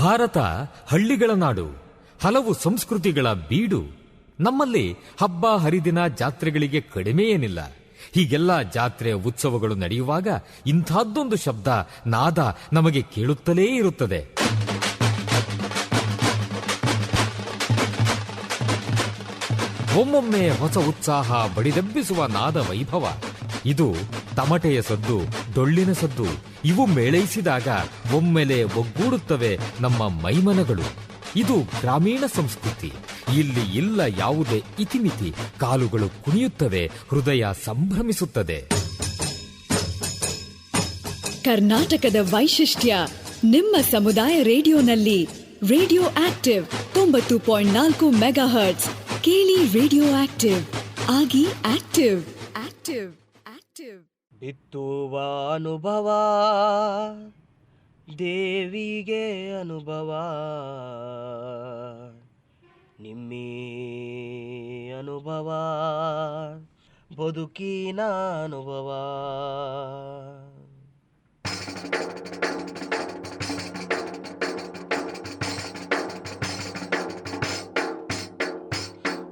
ಭಾರತ ಹಳ್ಳಿಗಳ ನಾಡು, ಹಲವು ಸಂಸ್ಕೃತಿಗಳ ಬೀಡು. ನಮ್ಮಲ್ಲಿ ಹಬ್ಬ ಹರಿದಿನ ಜಾತ್ರೆಗಳಿಗೆ ಕಡಿಮೆ ಏನಿಲ್ಲ. ಹೀಗೆಲ್ಲ ಜಾತ್ರೆ ಉತ್ಸವಗಳು ನಡೆಯುವಾಗ ಇಂಥದ್ದೊಂದು ಶಬ್ದ ನಾದ ನಮಗೆ ಕೇಳುತ್ತಲೇ ಇರುತ್ತದೆ. ಒಮ್ಮೊಮ್ಮೆ ಹೊಸ ಉತ್ಸಾಹ ಬಡಿದೆಬ್ಬಿಸುವ ನಾದ ವೈಭವ. ಇದು ತಮಟೆಯ ಸದ್ದು, ಡೊಳ್ಳಿನ ಸದ್ದು. ಇವು ಮೇಳೈಸಿದಾಗ ಒಮ್ಮೆಲೆ ಒಗ್ಗೂಡುತ್ತವೆ ನಮ್ಮ ಮೈಮನಗಳು. ಇದು ಗ್ರಾಮೀಣ ಸಂಸ್ಕೃತಿ. ಇಲ್ಲಿ ಇಲ್ಲ ಯಾವುದೇ ಇತಿಮಿತಿ. ಕಾಲುಗಳು ಕುಣಿಯುತ್ತವೆ, ಹೃದಯ ಸಂಭ್ರಮಿಸುತ್ತದೆ. ಕರ್ನಾಟಕದ ವೈಶಿಷ್ಟ್ಯ ನಿಮ್ಮ ಸಮುದಾಯ ರೇಡಿಯೋನಲ್ಲಿ. Radio active 90.4 megahertz. ಕೇಳಿ ರೇಡಿಯೋ ಆಕ್ಟಿವ್, ಆಗಿ ಆಕ್ಟಿವ್. Active active. ಬಿತ್ತುವ ಅನುಭವ, ದೇವಿಗೆ ಅನುಭವ, ನಿಮ್ಮಿ ಅನುಭವ, ಬದುಕಿನ ಅನುಭವ.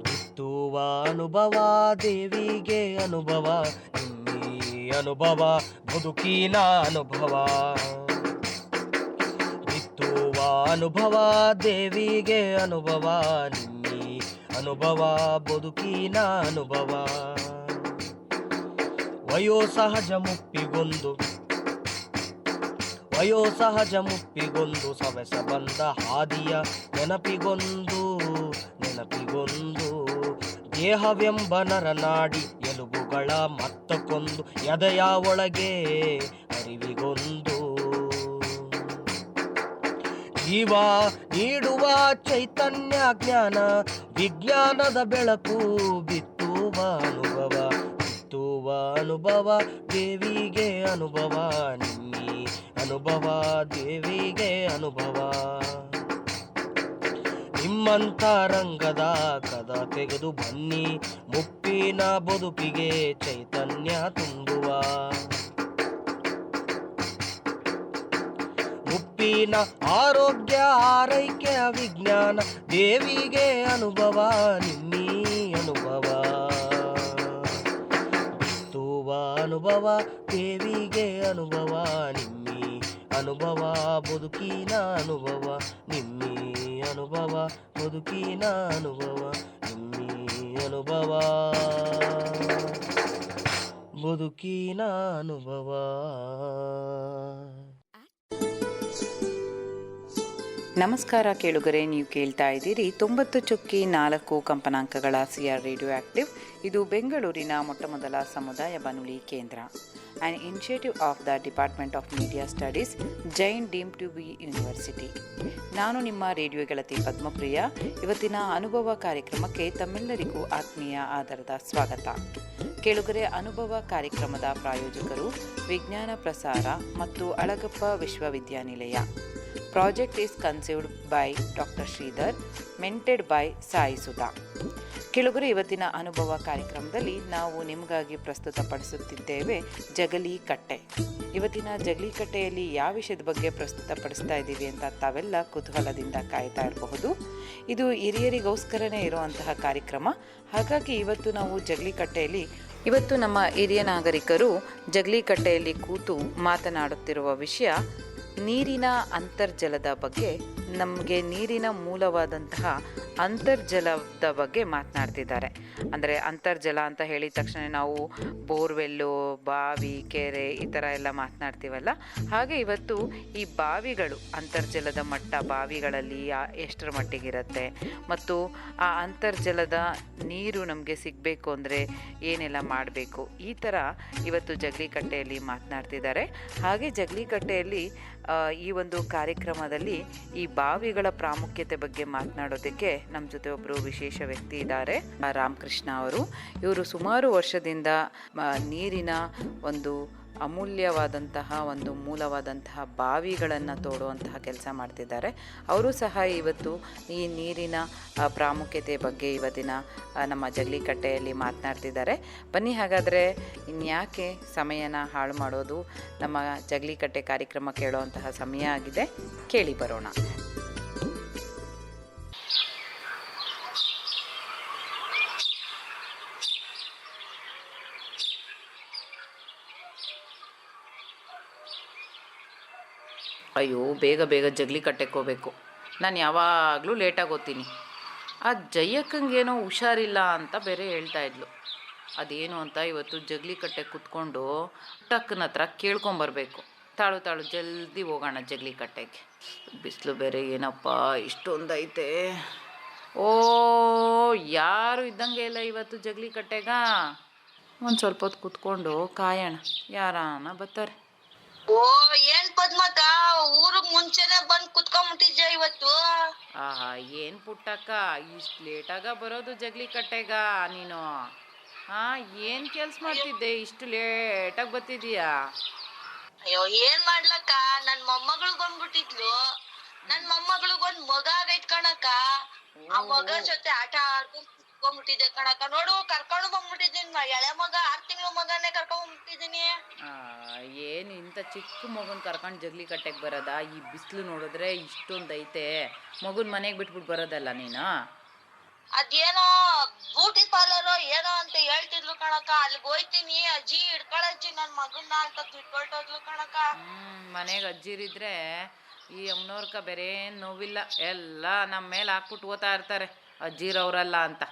ಬಿತ್ತುವ ಅನುಭವ, ದೇವಿಗೆ ಅನುಭವ, ನಿಮ್ಮಿ ಅನುಭವ, ಬದುಕಿನ ಅನುಭವ. ಬಿತ್ತುವ ಅನುಭವ, ದೇವಿಗೆ ಅನುಭವ, ನಿಮ್ಮಿ ಅನುಭವ, ಬದುಕಿನ ಅನುಭವ. ವಯೋಸಹಜ ಮುಪ್ಪಿಗೊಂದು ಸವೆಸ ಬಂದ ಹಾದಿಯ ನೆನಪಿಗೊಂದು ದೇಹವೆಂಬ ನರನಾಡಿ ಎಲುಬುಗಳ ಮತ್ತಕ್ಕೊಂದು ಎದೆಯ ಒಳಗೆ ಅರಿವಿಗೊಂದು ಜೀವ ನೀಡುವ ಚೈತನ್ಯ ಜ್ಞಾನ ವಿಜ್ಞಾನದ ಬೆಳಕು. ಬಿತ್ತುವ ಅನುಭವ, ದೇವಿಗೆ ಅನುಭವ, ನಿಮ್ಮಿ ಅನುಭವ, ದೇವಿಗೆ ಅನುಭವ. ನಿಮ್ಮಂತ ರಂಗದ ಕದ ತೆಗೆದು ಬನ್ನಿ, ಮುಪ್ಪಿನ ಬದುಕಿಗೆ ಚೈತನ್ಯ ತುಂಬುವ. ಮುಪ್ಪಿನ ಆರೋಗ್ಯ ಆರೈಕೆ ವಿಜ್ಞಾನ, ದೇವಿಗೆ ಅನುಭವ, ನಿಮ್ಮಿ ಅನುಭವ. ಬಿತ್ತುವ ಅನುಭವ, ದೇವಿಗೆ ಅನುಭವ, ನಿಮ್ಮಿ ಅನುಭವ, ಬದುಕಿನ ಅನುಭವ, ನಿಮ್ಮಿ ಅನುಭವ, ಬದುಕಿನ ಅನುಭವ, ನಿಮ್ಮಿ ಅನುಭವ, ಬದುಕಿನ ಅನುಭವ. ನಮಸ್ಕಾರ ಕೇಳುಗರೆ, ನೀವು ಕೇಳ್ತಾ ಇದ್ದೀರಿ 90.4 ಕಂಪನಾಂಕಗಳ ಸಿಆರ್ ರೇಡಿಯೋ ಆಕ್ಟಿವ್. ಇದು ಬೆಂಗಳೂರಿನ ಮೊಟ್ಟಮೊದಲ ಸಮುದಾಯ ಬಾನುಲಿ ಕೇಂದ್ರ. On initiative of the department of media studies, Jain deem to be university. ನಾನು ನಿಮ್ಮ ರೇಡಿಯೋ ಗೆಳತಿ ಪದ್ಮಪ್ರಿಯ. ಇವತ್ತಿನ ಅನುಭವ ಕಾರ್ಯಕ್ರಮಕ್ಕೆ ತಮ್ಮೆಲ್ಲರಿಗೂ ಆತ್ಮೀಯ ಆಧಾರದ ಸ್ವಾಗತ. ಕೇಳುಗರೆ, ಅನುಭವ ಕಾರ್ಯಕ್ರಮದ ಪ್ರಾಯೋಜಕರು ವಿಜ್ಞಾನ ಪ್ರಸಾರ ಮತ್ತು ಅಳಗಪ್ಪ ವಿಶ್ವವಿದ್ಯಾನಿಲಯ. Project is conceived by Dr. Sridhar, mentored by Sai Sudha. ಕೇಳುಗರೆ, ಇವತ್ತಿನ ಅನುಭವ ಕಾರ್ಯಕ್ರಮದಲ್ಲಿ ನಾವು ನಿಮಗಾಗಿ ಪ್ರಸ್ತುತಪಡಿಸುತ್ತಿದ್ದೇವೆ ಜಗಲಿ ಕಟ್ಟೆ. ಇವತ್ತಿನ ಜಗಲಿ ಕಟ್ಟೆಯಲ್ಲಿ ಯಾವ ವಿಷಯದ ಬಗ್ಗೆ ಪ್ರಸ್ತುತಪಡಿಸ್ತಾ ಇದ್ದೀವಿ ಅಂತ ತಾವೆಲ್ಲ ಕುತೂಹಲದಿಂದ ಕಾಯ್ತಾ ಇರಬಹುದು. ಇದು ಹಿರಿಯರಿಗೋಸ್ಕರನೇ ಇರುವಂತಹ ಕಾರ್ಯಕ್ರಮ. ಹಾಗಾಗಿ ಇವತ್ತು ನಾವು ಜಗಲಿ ಕಟ್ಟೆಯಲ್ಲಿ ನಮ್ಮ ಹಿರಿಯ ನಾಗರಿಕರು ಜಗಲಿ ಕಟ್ಟೆಯಲ್ಲಿ ಕೂತು ಮಾತನಾಡುತ್ತಿರುವ ವಿಷಯ ನೀರಿನ ಅಂತರ್ಜಲದ ಬಗ್ಗೆ. ನಮಗೆ ನೀರಿನ ಮೂಲವಾದಂತಹ ಅಂತರ್ಜಲದ ಬಗ್ಗೆ ಮಾತನಾಡ್ತಿದ್ದಾರೆ. ಅಂದರೆ ಅಂತರ್ಜಲ ಅಂತ ಹೇಳಿದ ತಕ್ಷಣ ನಾವು ಬೋರ್ವೆಲ್ಲು, ಬಾವಿ, ಕೆರೆ ಈ ಥರ ಎಲ್ಲ ಮಾತನಾಡ್ತೀವಲ್ಲ. ಹಾಗೆ ಇವತ್ತು ಈ ಬಾವಿಗಳು, ಅಂತರ್ಜಲದ ಮಟ್ಟ ಬಾವಿಗಳಲ್ಲಿ ಎಷ್ಟರ ಮಟ್ಟಿಗಿರುತ್ತೆ ಮತ್ತು ಆ ಅಂತರ್ಜಲದ ನೀರು ನಮಗೆ ಸಿಗಬೇಕು ಅಂದರೆ ಏನೆಲ್ಲ ಮಾಡಬೇಕು, ಈ ಥರ ಇವತ್ತು ಜಗಲಿ ಕಟ್ಟೆಯಲ್ಲಿ ಮಾತನಾಡ್ತಿದ್ದಾರೆ. ಹಾಗೆ ಜಗಲಿ ಕಟ್ಟೆಯಲ್ಲಿ ಈ ಒಂದು ಕಾರ್ಯಕ್ರಮದಲ್ಲಿ ಈ ಬಾವಿಗಳ ಪ್ರಾಮುಖ್ಯತೆ ಬಗ್ಗೆ ಮಾತನಾಡೋದಕ್ಕೆ ನಮ್ಮ ಜೊತೆ ಒಬ್ಬರು ವಿಶೇಷ ವ್ಯಕ್ತಿ ಇದ್ದಾರೆ, ರಾಮಕೃಷ್ಣ ಅವರು. ಇವರು ಸುಮಾರು ವರ್ಷದಿಂದ ನೀರಿನ ಒಂದು ಅಮೂಲ್ಯವಾದಂತಹ ಒಂದು ಮೂಲವಾದಂತಹ ಬಾವಿಗಳನ್ನು ತೋಡುವಂತಹ ಕೆಲಸ ಮಾಡ್ತಿದ್ದಾರೆ. ಅವರು ಸಹ ಇವತ್ತು ಈ ನೀರಿನ ಪ್ರಾಮುಖ್ಯತೆ ಬಗ್ಗೆ ಇವತ್ತಿನ ನಮ್ಮ ಜಗಲಿ ಕಟ್ಟೆಯಲ್ಲಿ ಮಾತನಾಡ್ತಿದ್ದಾರೆ. ಬನ್ನಿ, ಹಾಗಾದರೆ ಇನ್ಯಾಕೆ ಸಮಯನ ಹಾಳು ಮಾಡೋದು, ನಮ್ಮ ಜಗಲಿ ಕಟ್ಟೆ ಕಾರ್ಯಕ್ರಮ ಕೇಳುವಂತಹ ಸಮಯ ಆಗಿದೆ. ಕೇಳಿ ಬರೋಣ. ಅಯ್ಯೋ, ಬೇಗ ಬೇಗ ಜಗಲಿ ಕಟ್ಟಕ್ಕೆ ಹೋಗ್ಬೇಕು. ನಾನು ಯಾವಾಗಲೂ ಲೇಟಾಗಿ ಓದ್ತೀನಿ. ಆ ಜಯಕ್ಕಂಗೇನೋ ಹುಷಾರಿಲ್ಲ ಅಂತ ಬೇರೆ ಹೇಳ್ತಾ ಇದ್ಲು. ಅದೇನು ಅಂತ ಇವತ್ತು ಜಗಲಿ ಕಟ್ಟೆಗೆ ಕುತ್ಕೊಂಡು ಟಕ್ಕನ ಹತ್ರ ಕೇಳ್ಕೊಂಬರ್ಬೇಕು. ತಾಳು ತಾಳು ಜಲ್ದಿ ಹೋಗೋಣ ಜಗಲಿ ಕಟ್ಟೆಗೆ. ಬಿಸಿಲು ಬೇರೆ ಏನಪ್ಪ ಇಷ್ಟೊಂದೈತೆ. ಓ, ಯಾರು ಇದ್ದಂಗೆ ಇಲ್ಲ ಇವತ್ತು ಜಗಲಿ ಕಟ್ಟೆಗ. ಒಂದು ಸ್ವಲ್ಪ ಹೊತ್ತು ಕುತ್ಕೊಂಡು ಕಾಯೋಣ, ಯಾರಾನ ಬರ್ತಾರೆ. ಓ, ಏನ್ ಪದ್ಮಕ್ಕ ಊರಿಗೆ ಮುಂಚೆನೆ ಬಂದ್ ಕುತ್ಕೊಂಡ್ಬಿಟ್ಟಿದ್ಯ ಇವತ್ತು? ಆಹಾ, ಏನು ಪುಟ್ಟಕ್ಕ ಇಷ್ಟು ಲೇಟಾಗ ಬರೋದು ಜಗಲಿ ಕಟ್ಟೆಗ ನೀನು? ಏನು ಕೆಲಸ ಮಾಡ್ತಿದ್ದೆ ಇಷ್ಟು ಲೇಟಾಗಿ ಬರ್ತಿದೀಯಾ? ಅಯ್ಯೋ, ಏನ್ ಮಾಡ್ಲಕ್ಕ, ನನ್ ಮೊಮ್ಮಗಳು ಬಂದ್ಬಿಟ್ಟಿದ್ಲು. ನನ್ ಮೊಮ್ಮಗಳಿಗೊಂದ್ ಮಗ ಆಗೈತ್ ಕಣಕ್ಕ. ಆ ಮಗ ಜೊತೆ ಆಟ ಆಡ್ಕೊಂಡ್ ಕುತ್ಕೊಂಡ್ಬಿಟ್ಟಿದ್ದೆ ಕಣಕ್ಕ. ನೋಡು, ಕರ್ಕೊಂಡು ಬಂದ್ಬಿಟ್ಟಿದೀನಿ. ಎಳೆ ಮಗ, 6 ತಿಂಗಳು ಮಗನೇ ಕರ್ಕೊಂಡ್ ಬಂದ್ಬಿಟ್ಟಿದೀನಿ. ಏನು ಇಂಥ ಚಿಕ್ಕ ಮಗನ್ ಕರ್ಕೊಂಡು ಜಗಲಿ ಕಟ್ಟೆಗೆ ಬರೋದಾ? ಈ ಬಿಸಿಲು ನೋಡಿದ್ರೆ ಇಷ್ಟೊಂದೈತೆ. ಮಗುನ್ ಮನೆಗೆ ಬಿಟ್ಬಿಟ್ಟು ಬರೋದಲ್ಲ ನೀನು? ಅದೇನೋ ಬ್ಯೂಟಿ ಪಾರ್ಲರ್ ಏನೋ ಅಂತ ಹೇಳ್ತಿದ್ಲು ಕಣಕ್ಕ. ಅಲ್ಲಿಗೆ ಹೋಯ್ತೀನಿ, ಅಜ್ಜಿ ಹಿಡ್ಕೊಳಜ್ಜಿ ನನ್ ಮಗನ್ನ ಅಂತ ಬಿಟ್ಕೊಳ್ತದ್ಲು ಕಣಕ್ಕ. ಮನೆಗೆ ಅಜ್ಜಿರಿದ್ರೆ ಈ ಅಮ್ಮನವ್ರಕ ಬೇರೆ ನೋವಿಲ್ಲ, ಎಲ್ಲ ನಮ್ಮ ಮೇಲೆ ಹಾಕ್ಬಿಟ್ಟು ಓದ್ತಾ ಇರ್ತಾರೆ ಅಜ್ಜಿರವ್ರಲ್ಲ ಅಂತ.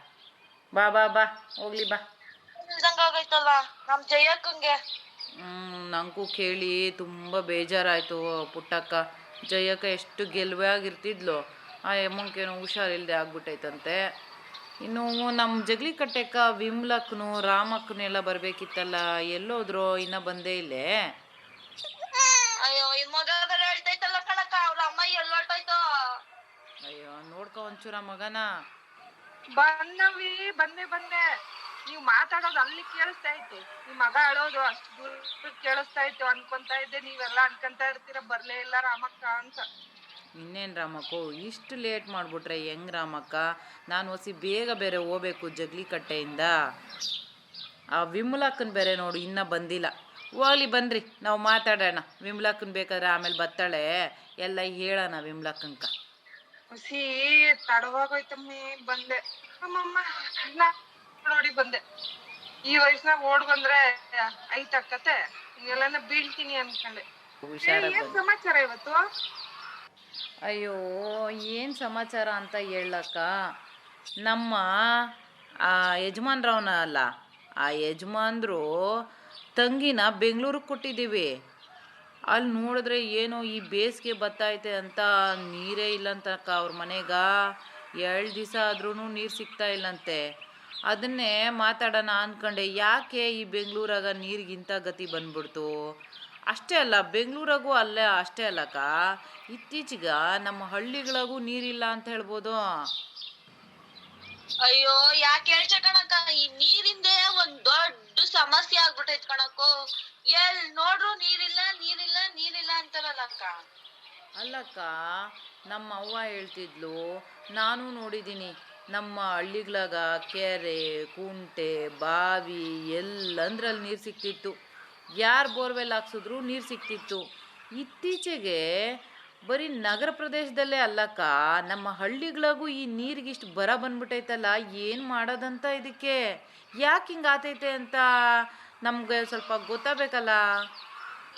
ಬಾ ಬಾ ಬಾ ಹೋಗ್ಲಿ ಬಾ. ಆಗೈತಲ್ಲ ನಮ್ ಜಯಕ್ಕಂಗೆ. ನನಗೂ ಕೇಳಿ ತುಂಬ ಬೇಜಾರಾಯಿತು ಪುಟ್ಟಕ್ಕ. ಜಯಕ್ಕ ಎಷ್ಟು ಗೆಲುವೆ ಆಗಿರ್ತಿದ್ಲು, ಆ ಅಮ್ಮಂಗೇನೋ ಹುಷಾರಿಲ್ಲದೆ ಆಗ್ಬಿಟ್ಟೈತಂತೆ. ಇನ್ನು ನಮ್ಮ ಜಗಲಿ ಕಟ್ಟೆಕ್ಕ ವಿಮ್ಲಕ್ಕನು ರಾಮಕ್ಕನು ಎಲ್ಲ ಬರಬೇಕಿತ್ತಲ್ಲ, ಎಲ್ಲೋದ್ರು? ಇನ್ನೂ ಬಂದೇ ಇಲ್ಲೇ? ಅಯ್ಯೋ, ಈ ಮಗ ಬೇರೆ ಹೇಳ್ತೈತಲ್ಲ ಕಣಕ್ಕ, ಅವ್ರ ಅಮ್ಮ ಎಲ್ಲೋಟೈತೋ. ಅಯ್ಯೋ, ನೋಡ್ಕೊ ಒಂಚೂರ ಮಗನ. ಬಂದವಿ, ಬಂದೆ. ನೀವ್ ಮಾತಾಡೋದು ಅಲ್ಲಿ ಕೇಳಿಸ್ತಾ ಇತ್ತು, ನಿಮ್ ಮಗ ಅಳೋದು ಅಷ್ಟು ದೂರ ಕೇಳಿಸ್ತಾ ಇತ್ತು. ಅನ್ಕೊಂತಾ ಇದ್ದೆ ನೀವೆಲ್ಲ ಅನ್ಕೊಂತಾ ಇರ್ತೀರ ಬರ್ಲೇ ಇಲ್ಲ ರಾಮಕ್ಕ ಅಂತ. ಇನ್ನೇನು ರಾಮಕ್ಕೋ, ಇಷ್ಟು ಲೇಟ್ ಮಾಡಿಬಿಟ್ರೆ ಹೆಂಗೆ ರಾಮಕ್ಕ? ನಾನು ಹೊಸಿ ಬೇಗ ಬೇರೆ ಹೋಗ್ಬೇಕು ಜಗಲಿ ಕಟ್ಟೆಯಿಂದ. ಆ ವಿಮಲಾಕ್ಕನ್ ಬೇರೆ ನೋಡು ಇನ್ನೂ ಬಂದಿಲ್ಲ. ಹೋಗ್ಲಿ ಬನ್ನಿರಿ, ನಾವು ಮಾತಾಡೋಣ. ವಿಮಲಾಕ್ಕನ್ ಬೇಕಾದ್ರೆ ಆಮೇಲೆ ಬರ್ತಾಳೆ, ಎಲ್ಲ ಹೇಳೋಣ ವಿಮಲಾಕ್ಕನ್ಕ. ಹುಸಿ ತಡವಾಗೋಯ್ತಮ್ಮಿ, ಬಂದೆ. ನಮ್ಮಮ್ಮ ನೋಡಿ ಬಂದೆ. ಈ ವಯಸ್ಸಿನಾಗ ಓಡ್ ಬಂದ್ರೆ ಐತಕ್ಕತೆ, ಹಿಂಗೆಲ್ಲ ಬೀಳ್ತೀನಿ ಅನ್ಕೊಂಡೆ. ಏನ್ ಸಮಾಚಾರ ಇವತ್ತು? ಅಯ್ಯೋ, ಏನು ಸಮಾಚಾರ ಅಂತ ಹೇಳಕ್ಕ, ನಮ್ಮ ಆ ಯಜಮಾನ್ರವನ ಅಲ್ಲ, ಆ ಯಜಮಾನ್ರು ತಂಗಿನ ಬೆಂಗಳೂರಿಗೆ ಕೊಟ್ಟಿದ್ದೀವಿ. ಅಲ್ಲಿ ನೋಡಿದ್ರೆ ಏನೋ ಈ ಬೇಸಿಗೆ ಬತ್ತೈತೆ ಅಂತ ನೀರೇ ಇಲ್ಲಂತಕ್ಕ ಅವ್ರ ಮನೆಗ. 2 ದಿವಸ ಆದ್ರೂ ನೀರು ಸಿಗ್ತಾ ಇಲ್ಲಂತೆ. ಅದನ್ನೇ ಮಾತಾಡೋಣ ಅಂದ್ಕೊಂಡೆ. ಯಾಕೆ ಈ ಬೆಂಗಳೂರಾಗ ನೀರಿಗಿಂತ ಗತಿ ಬಂದ್ಬಿಡ್ತು? ಅಷ್ಟೇ ಅಲ್ಲ, ಬೆಂಗಳೂರಾಗೂ ಅಲ್ಲೇ ಅಷ್ಟೇ ಅಲ್ಲಕ್ಕ, ಇತ್ತೀಚೆಗೆ ನಮ್ಮ ಹಳ್ಳಿಗಳಿಗೂ ನೀರಿಲ್ಲ ಅಂತ ಹೇಳ್ಬೋದು. ಅಯ್ಯೋ, ಯಾಕೆ ಹೇಳ್ಚ ಕಣಕ್ಕ, ಈ ನೀರಿಂದೇ ಒಂದ್ ದೊಡ್ಡ ಸಮಸ್ಯೆ ಆಗ್ಬಿಟ್ಟೈತ್ ಕಣಕ್ಕೋ. ಎಲ್ ನೋಡ್ರು ನೀರಿಲ್ಲ ಅಂತಾರಲ್ಲಕ್ಕ. ಅಲ್ಲಕ್ಕ, ನಮ್ಮ ಅವ್ವ ಹೇಳ್ತಿದ್ಲು, ನಾನು ನೋಡಿದ್ದೀನಿ ನಮ್ಮ ಹಳ್ಳಿಗಳಾಗ ಕೆರೆ, ಕುಂಟೆ, ಬಾವಿ ಎಲ್ಲಂದ್ರಲ್ಲಿ ನೀರು ಸಿಕ್ತಿತ್ತು. ಯಾರು ಬೋರ್ವೆಲ್ ಹಾಕ್ಸಿದ್ರು ನೀರು ಸಿಕ್ತಿತ್ತು. ಇತ್ತೀಚೆಗೆ ಬರೀ ನಗರ ಪ್ರದೇಶದಲ್ಲೇ ಅಲ್ಲಕ್ಕ, ನಮ್ಮ ಹಳ್ಳಿಗಳಿಗೂ ಈ ನೀರಿಗಿಷ್ಟು ಬರ ಬಂದ್ಬಿಟ್ಟೈತಲ್ಲ. ಏನು ಮಾಡೋದಂತ ಇದಕ್ಕೆ? ಯಾಕೆ ಹಿಂಗೆ ಆತೈತೆ ಅಂತ ನಮ್ಗೆ ಸ್ವಲ್ಪ ಗೊತ್ತಾಗಬೇಕಲ್ಲ.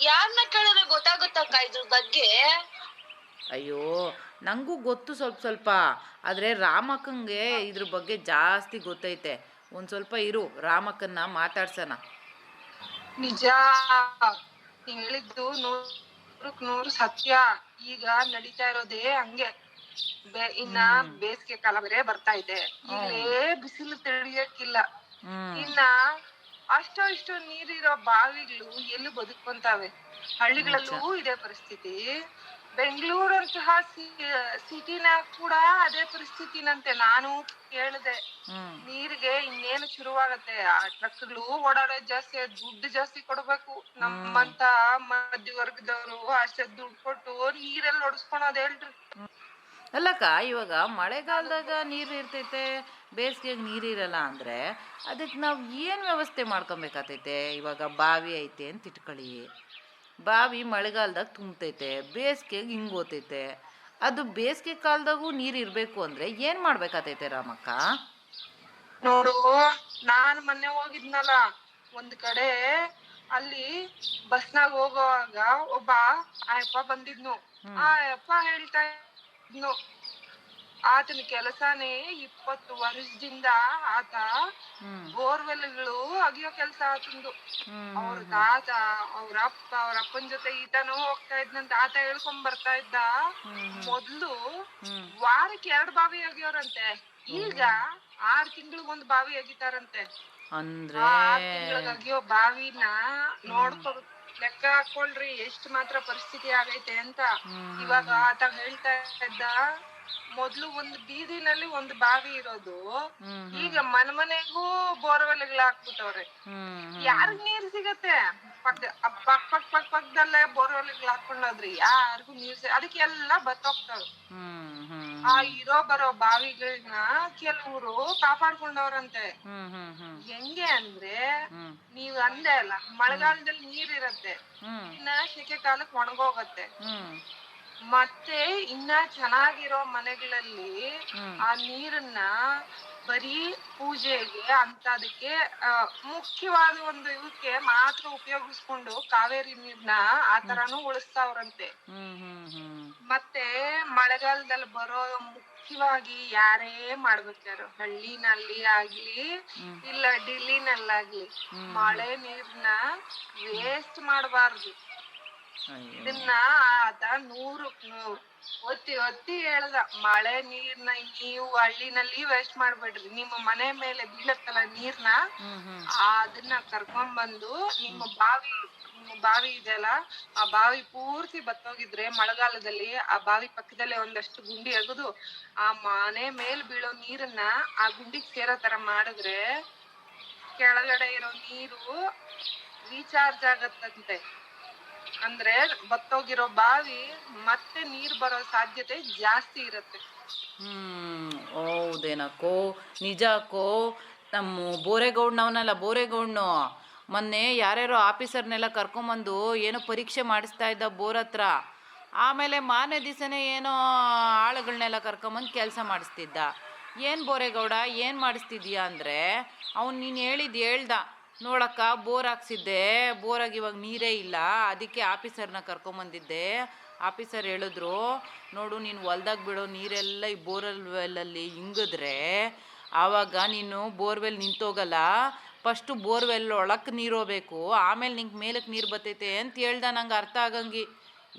ಯಾರನ್ನ ಕೇಳಿದ್ರೆ ಗೊತ್ತಾಗುತ್ತಕ್ಕ ಇದ್ರ ಬಗ್ಗೆ? ಅಯ್ಯೋ, ನನಗೂ ಗೊತ್ತು ಸ್ವಲ್ಪ, ಆದರೆ ರಾಮಕ್ಕಂಗೆ ಇದ್ರ ಬಗ್ಗೆ ಜಾಸ್ತಿ ಗೊತ್ತೈತೆ. ಒಂದು ಸ್ವಲ್ಪ ಇರು, ರಾಮಕ್ಕನ್ನ ಮಾತಾಡ್ಸೋಣ. ನಿಜ, ನೀವ್ ಹೇಳಿದ್ದು 100% ಸತ್ಯ. ಈಗ ನಡೀತಾ ಇರೋದೇ ಹಂಗೆ. ಇನ್ನ ಬೇಸಿಗೆ ಕಾಲ ಬೇರೆ ಬರ್ತಾ ಇದೆ. ಇಲ್ಲೇ ಬಿಸಿಲು ತಡಿಯಕ್ಕಿಲ್ಲ. ಇನ್ನ ಅಷ್ಟೋ ನೀರಿರೋ ಬಾವಿಗಳು ಎಲ್ಲೂ ಬದುಕೊಂತಾವೆ. ಹಳ್ಳಿಗಳಲ್ಲೂ ಇದೇ ಪರಿಸ್ಥಿತಿ. ಬೆಂಗಳೂರಂತಹ ಸಿಟಿನಾಗ ಕೂಡ ಅದೇ ಪರಿಸ್ಥಿತಿನಂತೆ. ನಾನು ಕೇಳಿದೆ, ನೀರಿಗೆ ಇನ್ನೇನು ಶುರುವಾಗತ್ತೆ, ಆ ಟ್ರಕ್ಗಳು ಓಡಾಡೋದ್ ಜಾಸ್ತಿ, ದುಡ್ಡು ಜಾಸ್ತಿ ಕೊಡ್ಬೇಕು. ನಮ್ಮಂತ ಮಧ್ಯವರ್ಗದವರು ಅಷ್ಟೇ ದುಡ್ಡು ಕೊಟ್ಟು ನೀರೆಲ್ಲ ಹೊಡ್ಸ್ಕೊಳೋದ್ ಹೇಳ್ರಿ. ಅಲ್ಲಕ್ಕ, ಇವಾಗ ಮಳೆಗಾಲದಾಗ ನೀರು ಇರ್ತೈತೆ, ಬೇಸಿಗೆಗೆ ನೀರಿರಲ್ಲ ಅಂದರೆ ಅದಕ್ಕೆ ನಾವು ಏನು ವ್ಯವಸ್ಥೆ ಮಾಡ್ಕೊಬೇಕಾಗ್ತೈತೆ? ಇವಾಗ ಬಾವಿ ಐತೆ ಅಂತ ಇಟ್ಕೊಳ್ಳಿ, ಬಾವಿ ಮಳೆಗಾಲದಾಗ ತುಂಬ್ತೈತೆ, ಬೇಸಿಗೆಗೆ ಹಿಂಗೆ ಓತೈತೆ. ಅದು ಬೇಸಿಗೆ ಕಾಲದಾಗೂ ನೀರು ಇರಬೇಕು ಅಂದರೆ ಏನು ಮಾಡ್ಬೇಕಾಗ್ತೈತೆ ರಾಮಕ್ಕ? ನೋಡು, ನಾನು ಮೊನ್ನೆ ಹೋಗಿದ್ನಲ್ಲ ಒಂದ್ ಕಡೆ, ಅಲ್ಲಿ ಬಸ್ನಾಗ ಹೋಗುವಾಗ ಒಬ್ಬ ಆಯಪ್ಪ ಬಂದಿದ್ನು. ಆ ಅಪ್ಪ ಹೇಳ್ತಾ ಇದ್ನು, ಆತನ ಕೆಲಸನೇ 20 ವರ್ಷದಿಂದ ಆತ ಬೋರ್ವೆಲ್ಗಳು ಅಗಿಯೋ ಕೆಲ್ಸ ಆತಂದು. ಅವ್ರ ತಾತ, ಅವ್ರ ಅಪ್ಪ, ಅವ್ರ ಅಪ್ಪನ ಜೊತೆ ಈತನೂ ಹೋಗ್ತಾ ಇದ್ನಂತ. ಆತ ಹೇಳ್ಕೊಂಡ್ ಬರ್ತಾ ಇದ್ದ, ಮೊದ್ಲು ವಾರಕ್ಕೆ 2 ಬಾವಿ ಅಗಿಯೋರಂತೆ, ಈಗ 6 ತಿಂಗಳಿಗೊಂದು ಬಾವಿ ಅಗಿತಾರಂತೆ. ಅಂದ್ರೆ 6 ತಿಂಗಳಿಗೆ ಅಗಿಯೋ ಬಾವಿನ ನೋಡ್ಕೊ, ಲೆಕ್ಕ ಹಾಕೊಳ್ರಿ ಎಷ್ಟ್ ಮಾತ್ರ ಪರಿಸ್ಥಿತಿ ಆಗೈತೆ ಅಂತ. ಇವಾಗ ಆತ ಹೇಳ್ತಾ ಇದ್ದ, ಮೊದ್ಲು ಒಂದು ಬೀದಿನಲ್ಲಿ ಒಂದು ಬಾವಿ ಇರೋದು, ಈಗ ಮನೆಗೂ ಬೋರ್ವೆಲ್ಗಳು ಹಾಕ್ಬಿಟ್ಟವ್ರೆ. ಯಾರಿಗ್ ನೀರ್ ಸಿಗತ್ತೆ? ಪಕ್ಕದಲ್ಲೇ ಬೋರ್ವೆಲ್ಗಳು ಹಾಕೊಂಡೋದ್ರಿ ಯಾರಿಗೂ ನೀರ್ ಅದಕ್ಕೆಲ್ಲ ಬತ್ತೋಗ್ತಾವ. ಆ ಇರೋ ಬರೋ ಬಾವಿಗಳನ್ನ ಕೆಲವ್ರು ಕಾಪಾಡ್ಕೊಂಡವ್ರಂತೆ. ಹೆಂಗೆ ಅಂದ್ರೆ, ನೀವ್ ಅಂದೆ ಅಲ್ಲ, ಮಳೆಗಾಲದಲ್ಲಿ ನೀರ್ ಇರತ್ತೆ, ಇನ್ನ ಸೆಕೆ ಕಾಲಕ್ಕೆ ಒಣಗೋಗತ್ತೆ. ಮತ್ತೆ ಇನ್ನ ಚೆನ್ನಾಗಿರೋ ಮನೆಗಳಲ್ಲಿ ಆ ನೀರನ್ನ ಬರೀ ಪೂಜೆಗೆ ಅಂತ ಅದಕ್ಕೆ ಮುಖ್ಯವಾದ ಒಂದು ಇವಕ್ಕೆ ಮಾತ್ರ ಉಪಯೋಗಿಸ್ಕೊಂಡು ಕಾವೇರಿ ನೀರ್ನ ಆ ತರಾನು ಉಳಿಸ್ತಾವ್ರಂತೆ. ಮತ್ತೆ ಮಳೆಗಾಲದಲ್ಲಿ ಬರೋ ಮುಖ್ಯವಾಗಿ ಯಾರೇ ಮಾಡ್ಬೇಕಾರು, ಹಳ್ಳಿನಲ್ಲಿ ಆಗ್ಲಿ ಇಲ್ಲ ಡಿಲ್ಲಿನಲ್ಲಾಗ್ಲಿ, ಮಳೆ ನೀರ್ನ ವೇಸ್ಟ್ ಮಾಡಬಾರ್ದು. ಇದನ್ನ ಆತ 100ಕ್ಕೆ 100 ಒತ್ತಿ ಹೇಳ್ದ. ಮಳೆ ನೀರ್ನ ನೀವು ಹಳ್ಳಿನಲ್ಲಿ ವೇಸ್ಟ್ ಮಾಡ್ಬೇಡ್ರಿ, ನಿಮ್ಮ ಮನೆ ಮೇಲೆ ಬೀಳತ್ತಲ್ಲ ನೀರ್ನ, ಅದನ್ನ ಕರ್ಕೊಂಡ್ ಬಂದು ನಿಮ್ಮ ಬಾವಿ ಇದೆಯಲ್ಲ, ಆ ಬಾವಿ ಪೂರ್ತಿ ಬತ್ತೋಗಿದ್ರೆ ಮಳೆಗಾಲದಲ್ಲಿ ಆ ಬಾವಿ ಪಕ್ಕದಲ್ಲೇ ಒಂದಷ್ಟು ಗುಂಡಿ ಅಗದು ಆ ಮನೆ ಮೇಲ್ ಬೀಳೋ ನೀರನ್ನ ಆ ಗುಂಡಿಗೆ ಸೇರೋ ತರ ಮಾಡಿದ್ರೆ ಕೆಳಗಡೆ ಇರೋ ನೀರು ರೀಚಾರ್ಜ್ ಆಗತ್ತಂತೆ. ಅಂದ್ರೆ ಬತ್ತೋಗಿರೋ ಬಾವಿ ಮತ್ತೆ ನೀರ್ ಬರೋ ಸಾಧ್ಯತೆ ಜಾಸ್ತಿ ಇರತ್ತೆ. ಹೌದೇನಕ್ಕೋ, ನಿಜಕ್ಕೋ. ನಮ್ಮ ಬೋರೇಗೌಡನವನಲ್ಲ, ಬೋರೇಗೌಡನು ಮೊನ್ನೆ ಯಾರ್ಯಾರೋ ಆಫೀಸರ್ನೆಲ್ಲ ಕರ್ಕೊಂಬಂದು ಏನೋ ಪರೀಕ್ಷೆ ಮಾಡಿಸ್ತಾ ಇದ್ದ ಬೋರ್ ಹತ್ರ. ಆಮೇಲೆ ಮಾರನೇ ದಿವಸನೇ ಏನೋ ಆಳುಗಳನ್ನೆಲ್ಲ ಕರ್ಕೊಂಬಂದು ಕೆಲಸ ಮಾಡಿಸ್ತಿದ್ದ. ಏನು ಬೋರೇಗೌಡ ಏನು ಮಾಡಿಸ್ತಿದ್ದೀಯಾ ಅಂದರೆ, ಅವ್ನು ನೀನು ಹೇಳ್ದ, ನೋಡಕ್ಕ ಬೋರ್ ಹಾಕ್ಸಿದ್ದೆ, ಬೋರಾಗಿ ಇವಾಗ ನೀರೇ ಇಲ್ಲ, ಅದಕ್ಕೆ ಆಫೀಸರ್ನ ಕರ್ಕೊಂಬಂದಿದ್ದೆ. ಆಫೀಸರ್ ಹೇಳಿದ್ರು, ನೋಡು ನೀನು ಹೊಲ್ದಾಗ ಬಿಡೋ ನೀರೆಲ್ಲ ಈ ಬೋರ್ವೆಲ್ಲಲ್ಲಿ ಹಿಂಗಿದ್ರೆ ಆವಾಗ ನೀನು ಬೋರ್ವೆಲ್ ನಿಂತೋಗಲ್ಲ, ಫಸ್ಟು ಬೋರ್ವೆಲ್ ಒಳಕ್ಕೆ ನೀರು ಹೋಗ್ಬೇಕು, ಆಮೇಲೆ ನಿಂಗೆ ಮೇಲಕ್ಕೆ ನೀರು ಬರ್ತೈತೆ ಅಂತ ಹೇಳ್ದ. ನಂಗೆ ಅರ್ಥ ಆಗಂಗೆ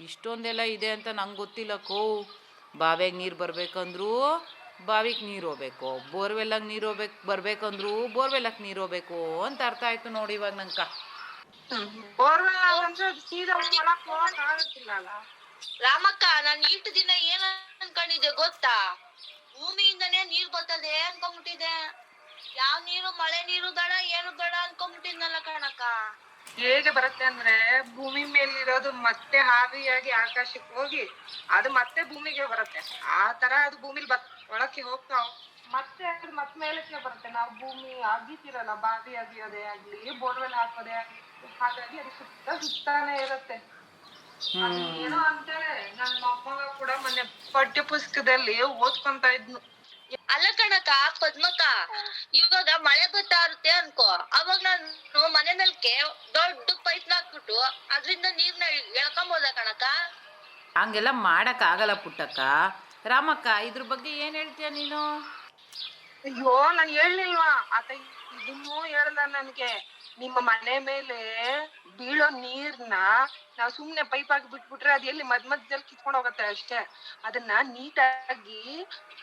ಇಷ್ಟೊಂದೆಲ್ಲ ಇದೆ ಅಂತ ನಂಗೆ ಗೊತ್ತಿಲ್ಲಕ್ಕೋ. ಬಾವಿಯಾಗ ನೀರು ಬರ್ಬೇಕಂದ್ರೂ ಬಾವಿಗೆ ನೀರು ಹೋಗ್ಬೇಕು, ಬೋರ್ವೆಲ್ಲಾಗ ನೀರು ಬರ್ಬೇಕಂದ್ರು ಬೋರ್ವೆಲ್ಲಕ್ಕೆ ನೀರು ಹೋಗ್ಬೇಕು ಅಂತ ಅರ್ಥ ಆಯ್ತು ನೋಡಿ ಇವಾಗ ನಂಕ. ರಾಮಕ್ಕ, ನಾನ್ ಈಟ್ ದಿನ ಏನ್ ಅನ್ಕೊಂಡಿದ್ದೆ ಗೊತ್ತಾ? ಭೂಮಿಯಿಂದನೇ ನೀರ್ ಬರ್ತದೆ ಅನ್ಕೊಂಡ್ಬಿಟ್ಟಿದೆ. ಯಾವ ನೀರು, ಮಳೆ ನೀರು ಬೇಡ ಏನು ಬೇಡ ಅನ್ಕೊಂಡ್ಬಿಟ್ಟಿದ್ನಲ್ಲ ಕಣಕ್ಕ. ಹೇಗೆ ಬರುತ್ತೆ ಅಂದ್ರೆ, ಭೂಮಿ ಮೇಲಿರೋದು ಮತ್ತೆ ಹಾವಿಯಾಗಿ ಆಕಾಶಕ್ಕೆ ಹೋಗಿ ಅದು ಮತ್ತೆ ಭೂಮಿಗೆ ಬರುತ್ತೆ. ಆ ತರ ಅದು ಭೂಮಿಲಿ ಒಳಕ್ಕೆ ಹೋಗ್ತಾವ, ಮತ್ತೆ ಅದು ಮತ್ತೆ ಮೇಲಕ್ಕೆ ಬರುತ್ತೆ. ನಾವು ಭೂಮಿ ಅಗಿತಿರಲ್ಲ, ಬಾವಿ ಅಗಿಯೋದೇ ಆಗ್ಲಿ ಬೋರ್ವೆಲ್ ಹಾಕೋದೇ ಆಗ್ಲಿ, ಹಾಗಾಗಿ ಅದು ಸುತ್ತಾನೆ ಇರುತ್ತೆ. ಏನೋ ಅಂತೇಳಿ ನನ್ನ ಮೊಮ್ಮಗ ಕೂಡ ಮೊನ್ನೆ ಪಠ್ಯ ಪುಸ್ತಕದಲ್ಲಿ ಓದ್ಕೊಂತ ಇದ್ನು. ಅಲ್ಲ ಕಣಕ್ಕ ಪದ್ಮಕ್ಕ, ಇವಾಗ ಮಳೆ ಬರ್ತಾ ಇರುತ್ತೆ ಅನ್ಕೋ, ಅವಾಗ ನಾನು ಮನೆ ಮೇಲ್ಕೆ ದೊಡ್ಡ ಪೈಪ್ ಹಾಕ್ಬಿಟ್ಟು ಅದ್ರಿಂದ ನೀರ್ನ ಎಳ್ಕೊಂಬೋದ ಕಣಕ್ಕ? ಹಂಗೆಲ್ಲ ಮಾಡಕ್ ಆಗಲ್ಲ ಪುಟ್ಟಕ್ಕ. ರಾಮಕ್ಕ, ಇದ್ರ ಬಗ್ಗೆ ಏನ್ ಹೇಳ್ತೀಯ ನೀನು? ಅಯ್ಯೋ, ನಾನು ಹೇಳಿಲ್ವಾ ಆತ ಇದನ್ನೂ ಹೇಳ್ದ ನನ್ಗೆ. ನಿಮ್ಮ ಮನೆ ಮೇಲೆ ಬೀಳೋ ನೀರ್ನ ನಾವ್ ಸುಮ್ನೆ ಪೈಪ್ ಆಗಿ ಬಿಟ್ಬಿಟ್ರೆ ಅದ್ ಎಲ್ಲಿ ಮಧ್ಯದಲ್ಲಿ ಕಿತ್ಕೊಂಡ್ ಹೋಗತ್ತೆ ಅಷ್ಟೇ. ಅದನ್ನ ನೀಟಾಗಿ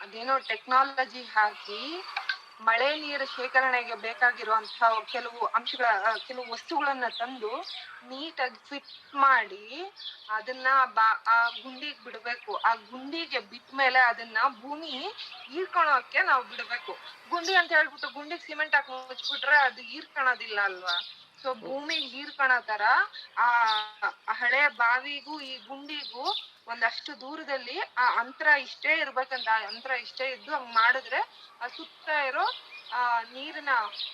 ಅದೇನೋ ಟೆಕ್ನಾಲಜಿ ಹಾಕಿ ಮಳೆ ನೀರು ಶೇಖರಣೆಗೆ ಬೇಕಾಗಿರುವಂತಹ ಕೆಲವು ವಸ್ತುಗಳನ್ನ ತಂದು ನೀಟಾಗಿ ಫಿಟ್ ಮಾಡಿ ಅದನ್ನ ಆ ಗುಂಡಿಗೆ ಬಿಡ್ಬೇಕು. ಆ ಗುಂಡಿಗೆ ಬಿಟ್ಟ ಮೇಲೆ ಅದನ್ನ ಭೂಮಿ ಹೀರ್ಕೊಳೋಕೆ ನಾವು ಬಿಡ್ಬೇಕು. ಗುಂಡಿ ಅಂತ ಹೇಳ್ಬಿಟ್ಟು ಗುಂಡಿಗೆ ಸಿಮೆಂಟ್ ಹಾಕಿ ಮುಚ್ಬಿಟ್ರೆ ಅದು ಹೀರ್ಕೊಳೋದಿಲ್ಲ ಅಲ್ವಾ. ಸೊ ಭೂಮಿಗೆ ಹೀರ್ಕೊಳೋ ತರ ಆ ಹಳೆ ಬಾವಿಗೂ ಈ ಗುಂಡಿಗೂ ಒಂದಷ್ಟು ದೂರದಲ್ಲಿ ಆ ಅಂತರ ಇಷ್ಟೇ ಇರ್ಬೇಕಂತ. ಆ ಅಂತರ ಇಷ್ಟೇ ಇದ್ದು ಹಂಗ್ ಮಾಡಿದ್ರೆ ಆ ಸುತ್ತ ಇರೋ ನೀರಿನ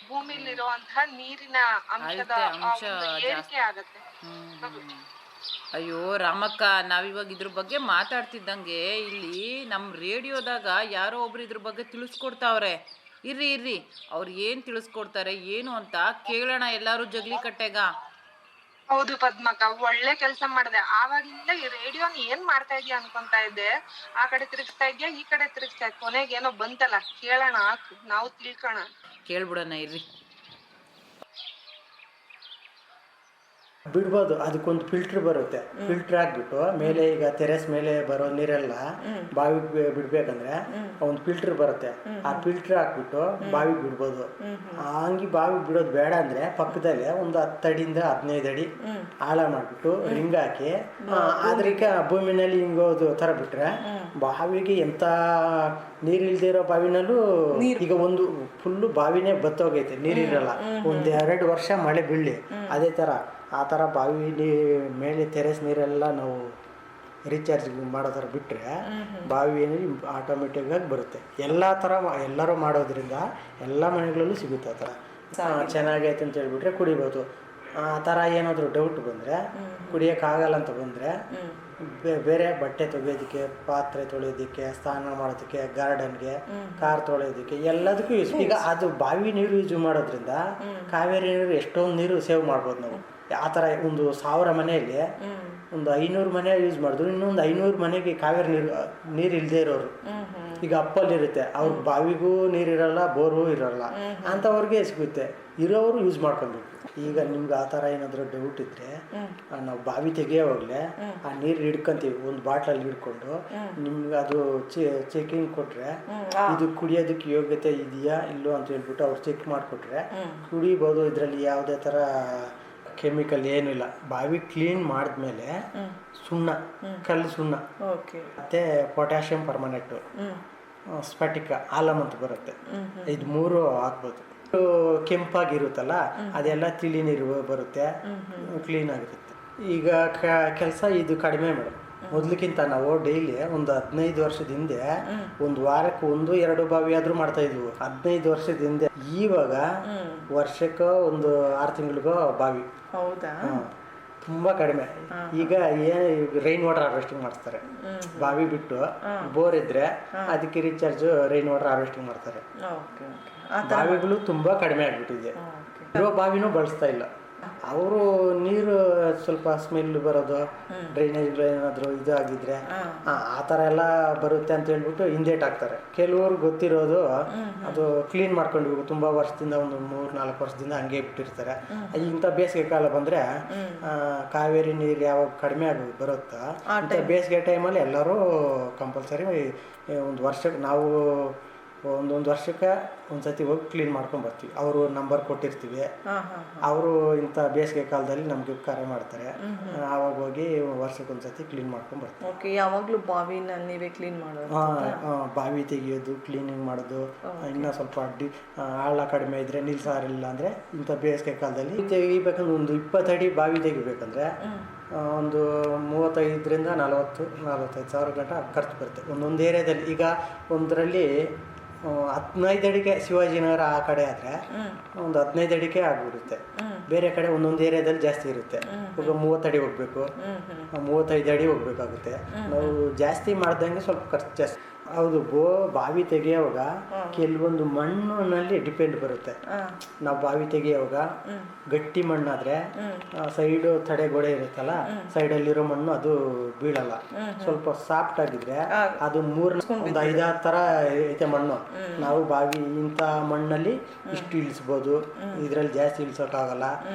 ಭೂಮಿಲಿರುವಂತಹ ನೀರಿನ ಅಂಶದ ಏರಿಕೆ ಆಗತ್ತೆ. ಅಯ್ಯೋ ರಾಮಕ್ಕ, ನಾವಿವಾಗ ಇದ್ರ ಬಗ್ಗೆ ಮಾತಾಡ್ತಿದ್ದಂಗೆ ಇಲ್ಲಿ ನಮ್ಮ ರೇಡಿಯೋದಾಗ ಯಾರೋ ಒಬ್ರು ಇದ್ರ ಬಗ್ಗೆ ತಿಳಿಸ್ಕೊಡ್ತಾವ್ರೆ. ಇರ್ರಿ ಅವ್ರು ಏನು ತಿಳಿಸ್ಕೊಡ್ತಾರೆ ಏನು ಅಂತ ಕೇಳೋಣ ಎಲ್ಲರೂ ಜಗ್ಲಿ ಕಟ್ಟೆಗ. ಹೌದು ಪದ್ಮಕ್ಕ, ಒಳ್ಳೆ ಕೆಲ್ಸ ಮಾಡ್ದೆ. ಆವಾಗಿಂದ ಈ ರೇಡಿಯೋನ್ ಏನ್ ಮಾಡ್ತಾ ಇದೀಯ ಅನ್ಕೊಂತಾ ಇದ್ದೆ. ಆ ಕಡೆ ತಿರುಗಿಸ್ತಾ ಇದ್ಯಾ, ಈ ಕಡೆ ತಿರುಗಿಸ್ತಾ ಇದ್ಯಾ, ಕೊನೆಗೆ ಏನೋ ಬಂತಲ್ಲ, ಕೇಳೋಣ ಹಾಕು, ನಾವು ತಿಳ್ಕೋಣ. ಕೇಳ್ಬಿಡೋಣ ಇರ್ರಿ. ಬಿಡ್ಬೋದು. ಅದಕ್ಕೊಂದು ಫಿಲ್ಟ್ರ್ ಬರುತ್ತೆ. ಫಿಲ್ಟ್ರ್ ಹಾಕ್ಬಿಟ್ಟು ಮೇಲೆ ಈಗ ಟೆರೆಸ್ ಮೇಲೆ ಬರೋ ನೀರೆಲ್ಲ ಬಾವಿಗೆ ಬಿಡ್ಬೇಕಂದ್ರೆ ಒಂದು ಫಿಲ್ಟ್ರ್ ಬರುತ್ತೆ. ಆ ಫಿಲ್ಟ್ರ್ ಹಾಕ್ಬಿಟ್ಟು ಬಾವಿಗೆ ಬಿಡ್ಬೋದು. ಹಂಗೆ ಬಾವಿಗೆ ಬಿಡೋದು ಬೇಡ ಅಂದ್ರೆ ಪಕ್ಕದಲ್ಲೇ ಒಂದು 10 ಅಡಿಯಿಂದ 15 ಅಡಿ ಆಳ ಮಾಡಿಬಿಟ್ಟು ರಿಂಗ್ ಹಾಕಿ ಅದ್ರಿಗೆ ಭೂಮಿನಲ್ಲಿ ಹಿಂಗೋದು ಥರ ಬಿಟ್ರೆ ಬಾವಿಗೆ ಎಂಥ ನೀರಿಲ್ದೇ ಇರೋ ಬಾವಿನಲ್ಲೂ ಈಗ ಒಂದು ಫುಲ್ಲು ಬಾವಿನೇ ಬತ್ತೋಗೈತೆ, ನೀರಿರಲ್ಲ. 1-2 ವರ್ಷ ಮಳೆ ಬೀಳಿ ಅದೇ ಥರ ಆ ಥರ ಬಾವಿ ಮೇಲೆ ಟೆರೆಸ್ ನೀರೆಲ್ಲ ನಾವು ರೀಚಾರ್ಜ್ ಮಾಡೋ ಥರ ಬಿಟ್ಟರೆ ಬಾವಿ ಆಟೋಮೆಟಿಕ್ಕಾಗಿ ಬರುತ್ತೆ. ಎಲ್ಲರೂ ಮಾಡೋದ್ರಿಂದ ಎಲ್ಲ ಮನೆಗಳಲ್ಲೂ ಸಿಗುತ್ತೆ. ಆ ಥರ ಚೆನ್ನಾಗೈತೆ ಅಂತ ಹೇಳ್ಬಿಟ್ರೆ ಕುಡಿಬೋದು. ಆ ಥರ ಏನಾದರೂ ಡೌಟ್ ಬಂದರೆ, ಕುಡಿಯೋಕ್ಕಾಗಲ್ಲ ಅಂತ ಬಂದರೆ ಬೇರೆ ಬಟ್ಟೆ ತೊಳೆಯೋದಕ್ಕೆ, ಪಾತ್ರೆ ತೊಳೆಯೋದಕ್ಕೆ, ಸ್ನಾನ ಮಾಡೋದಕ್ಕೆ, ಗಾರ್ಡನ್ಗೆ, ಕಾರ್ ತೊಳೆಯೋದಕ್ಕೆ ಎಲ್ಲದಕ್ಕೂ ಯೂಸ್. ಈಗ ಅದು ಬಾವಿ ನೀರು ಯೂಸ್ ಮಾಡೋದ್ರಿಂದ ಕಾವೇರಿ ನೀರು ಎಷ್ಟೊಂದು ನೀರು ಸೇವ್ ಮಾಡ್ಬೋದು ನಾವು. ಆ ಥರ ಒಂದು 1000 ಮನೆಯಲ್ಲಿ ಒಂದು 500 ಮನೆ ಯೂಸ್ ಮಾಡಿದ್ರು, ಇನ್ನೊಂದು 500 ಮನೆಗೆ ಕಾವೇರಿ ನೀರು ಇಲ್ಲದೆ ಇರೋರು ಈಗ ಅಪ್ಪಲ್ಲಿರುತ್ತೆ, ಅವ್ರಿಗೆ ಬಾವಿಗೂ ನೀರಿರಲ್ಲ, ಬೋರು ಇರೋಲ್ಲ, ಅಂಥವ್ರಿಗೆ ಸಿಗುತ್ತೆ. ಇರೋರು ಯೂಸ್ ಮಾಡ್ಕೊಬೇಕು. ಈಗ ನಿಮ್ಗೆ ಆ ಥರ ಏನಾದರೂ ಡೌಟ್ ಇದ್ದರೆ ನಾವು ಬಾವಿ ತೆಗಿಯೋವಾಗಲೇ ಆ ನೀರು ಹಿಡ್ಕೊಂತೀವಿ, ಒಂದು ಬಾಟ್ಲಲ್ಲಿ ಹಿಡ್ಕೊಂಡು ನಿಮ್ಗೆ ಅದು ಚೆಕಿಂಗ್ ಕೊಟ್ಟರೆ ಇದು ಕುಡಿಯೋದಕ್ಕೆ ಯೋಗ್ಯತೆ ಇದೆಯಾ ಇಲ್ಲೋ ಅಂತ ಹೇಳ್ಬಿಟ್ಟು ಅವ್ರು ಚೆಕ್ ಮಾಡಿಕೊಟ್ರೆ ಕುಡಿಬೋದು. ಇದರಲ್ಲಿ ಯಾವುದೇ ಥರ ಕೆಮಿಕಲ್ ಏನಿಲ್ಲ. ಬಾವಿ ಕ್ಲೀನ್ ಮಾಡಿದ್ಮೇಲೆ ಸುಣ್ಣ, ಕಲ್ಲು ಸುಣ್ಣ ಮತ್ತು ಪೊಟ್ಯಾಷಿಯಂ ಪರ್ಮನೆಂಟು, ಸ್ಫಟಿಕ, ಆಲಮ್ ಅಂತ ಬರುತ್ತೆ. ಇದು 3 ಹಾಕ್ಬೋದು. ಕೆಂಪಾಗಿರುತ್ತಲ್ಲ ಅದೆಲ್ಲ ತಿಳಿ ನೀರು ಬರುತ್ತೆ, ಕ್ಲೀನ್ ಆಗಿರುತ್ತೆ. ಈಗ ಕೆಲಸ ಇದು ಕಡಿಮೆ ಮೇಡಮ್. ಮೊದಲಿಗಿಂತ ನಾವು ಡೈಲಿ ಒಂದು 15 ವರ್ಷದ ಹಿಂದೆ ಒಂದು ವಾರಕ್ಕೆ 1-2 ಬಾವಿ ಆದ್ರೂ ಮಾಡ್ತಾ ಇದ್ವು. 15 ವರ್ಷದ ಹಿಂದೆ. ಇವಾಗ ವರ್ಷಕ್ಕೆ ಒಂದು 6 ತಿಂಗಳಿಗೋ ಬಾವಿ. ಹೌದಾ? ತುಂಬಾ ಕಡಿಮೆ. ಈಗ ರೈನ್ ವಾಟರ್ ಹಾರ್ವೆಸ್ಟಿಂಗ್ ಮಾಡ್ತಾರೆ. ಬಾವಿ ಬಿಟ್ಟು ಬೋರ್ ಇದ್ರೆ ಅದಕ್ಕೆ ರೀಚಾರ್ಜ್ ರೈನ್ ವಾಟರ್ ಹಾರ್ವೆಸ್ಟಿಂಗ್ ಮಾಡ್ತಾರೆ. ಬಾವಿಗಳು ತುಂಬಾ ಕಡಿಮೆ ಆಗ್ಬಿಟ್ಟಿದೆ. ಇರೋ ಬಾವಿನೂ ಬಳಸ್ತಾ ಇಲ್ಲ. ಅವರು ನೀರು ಸ್ವಲ್ಪ ಸ್ಮೆಲ್ ಬರೋದು, ಡ್ರೈನೇಜ್ ಏನಾದರೂ ಇದು ಆಗಿದ್ರೆ ಆ ಥರ ಎಲ್ಲ ಬರುತ್ತೆ ಅಂತ ಹೇಳ್ಬಿಟ್ಟು ಹಿಂದೇಟ್ ಹಾಕ್ತಾರೆ. ಕೆಲವರು ಗೊತ್ತಿರೋದು ಅದು ಕ್ಲೀನ್ ಮಾಡ್ಕೊಂಡು ತುಂಬ ವರ್ಷದಿಂದ, ಒಂದು 3-4 ವರ್ಷದಿಂದ ಹಂಗೆ ಬಿಟ್ಟಿರ್ತಾರೆ. ಇಂಥ ಬೇಸಿಗೆ ಕಾಲ ಬಂದರೆ ಕಾವೇರಿ ನೀರು ಯಾವಾಗ ಕಡಿಮೆ ಆಗಿ ಬರುತ್ತೋ ಇಂಥ ಬೇಸಿಗೆ ಟೈಮಲ್ಲಿ ಎಲ್ಲರೂ ಕಂಪಲ್ಸರಿ ಒಂದು ವರ್ಷಕ್ಕೆ ನಾವು ಒಂದೊಂದು ವರ್ಷಕ್ಕೆ ಒಂದ್ಸತಿ ಹೋಗಿ ಕ್ಲೀನ್ ಮಾಡ್ಕೊಂಡು ಬರ್ತೀವಿ. ಅವರು ನಂಬರ್ ಕೊಟ್ಟಿರ್ತೀವಿ, ಅವರು ಇಂಥ ಬೇಸಿಗೆ ಕಾಲದಲ್ಲಿ ನಮಗೆ ಕರೆ ಮಾಡ್ತಾರೆ. ಆವಾಗ ಹೋಗಿ ವರ್ಷಕ್ಕೊಂದ್ಸತಿ ಕ್ಲೀನ್ ಮಾಡ್ಕೊಂಡು ಬರ್ತೀವಿ. ಓಕೆ, ಯಾವಾಗಲೂ ಬಾವಿನ ನೀವೇ ಕ್ಲೀನ್ ಮಾಡೋದು? ಬಾವಿ ತೆಗಿಯೋದು, ಕ್ಲೀನಿಂಗ್ ಮಾಡೋದು. ಇನ್ನೂ ಸ್ವಲ್ಪ ಆಳ ಕಡಿಮೆ ಇದ್ದರೆ, ನಿಲ್ಸಾರಿಲ್ಲ ಅಂದರೆ ಇಂಥ ಬೇಸಿಗೆ ಕಾಲದಲ್ಲಿ ತೆಗಿಬೇಕಂದ್ರೆ ಒಂದು 20 ಅಡಿ ಬಾವಿ ತೆಗಿಬೇಕಂದ್ರೆ ಒಂದು 35ರಿಂದ 40-45 ಸಾವಿರ ಗಂಟ ಖರ್ಚು ಬರುತ್ತೆ ಒಂದೊಂದು ಏರಿಯಾದಲ್ಲಿ. ಈಗ ಒಂದರಲ್ಲಿ 15 ಅಡಿಗೆ ಶಿವಾಜಿನಗರ ಆ ಕಡೆ ಆದರೆ ಒಂದು 15 ಅಡಿಗೆ ಆಗ್ಬಿಡುತ್ತೆ. ಬೇರೆ ಕಡೆ ಒಂದೊಂದು ಏರಿಯಾದಲ್ಲಿ ಜಾಸ್ತಿ ಇರುತ್ತೆ. ಈಗ 30 ಅಡಿ ಹೋಗ್ಬೇಕು, 35 ಅಡಿ ಹೋಗ್ಬೇಕಾಗುತ್ತೆ. ನಾವು ಜಾಸ್ತಿ ಮಾಡ್ದಂಗೆ ಸ್ವಲ್ಪ ಖರ್ಚು ಜಾಸ್ತಿ. ಹೌದು, ಬಾವಿ ತೆಗೆಯುವಾಗ ಕೆಲವೊಂದು ಮಣ್ಣಿನಲ್ಲಿ ಡಿಪೆಂಡ್ ಬರುತ್ತೆ. ನಾವು ಬಾವಿ ತೆಗೆಯುವಾಗ ಗಟ್ಟಿ ಮಣ್ಣಾದ್ರೆ ಸೈಡು ತಡೆಗೋಡೆ ಇರುತ್ತಲ್ಲ, ಸೈಡಲ್ಲಿರೋ ಮಣ್ಣು ಅದು ಬೀಳಲ್ಲ. ಸ್ವಲ್ಪ ಸಾಫ್ಟ್ ಆಗಿದ್ರೆ ಅದು ಒಂದು 5-6 ಥರ ಐತೆ ಮಣ್ಣು. ನಾವು ಬಾವಿ ಇಂಥ ಮಣ್ಣಲ್ಲಿ ಇಷ್ಟು ಇಳಿಸ್ಬೋದು, ಇದರಲ್ಲಿ ಜಾಸ್ತಿ ಇಳಿಸೋಕ್ಕಾಗಲ್ಲ.